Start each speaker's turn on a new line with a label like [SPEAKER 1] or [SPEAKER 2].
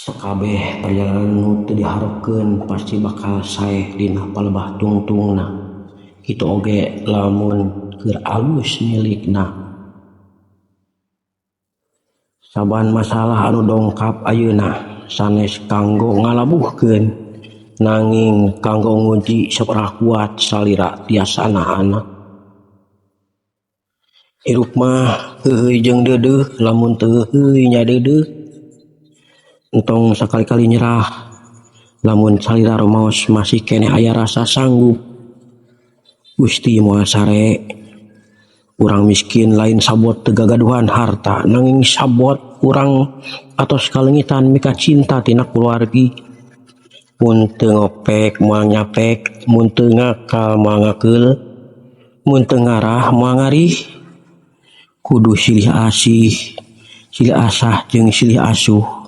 [SPEAKER 1] Sakabeh perjalanan nu teu diharepkeun pasti bakal sae dina palebah tungtungna. Kitu oge lamun keur alus milikna. Saban masalah anu dongkap ayeuna sanes kanggo ngalabuhkeun nanging kanggo nguji sabaraha kuat salira tiasana. Hirup mah heuheuy jeung deudeuh, lamun teu heuheuy nya deudeuh entong sakali-kali nyerah. Lamun salira rumaos masih keneh aya rasa sanggup. Gusti moal sare. Urang miskin lain sabot teu gagaduhan harta, nanging sabot urang atos kalengitan mika cinta tina kulawargi. Mun teu ngopek moal nyapek, mun teu ngakal moal ngakeul, mun teu ngarah moal ngarih. Kudu silih asih, silih asah jeung silih asuh.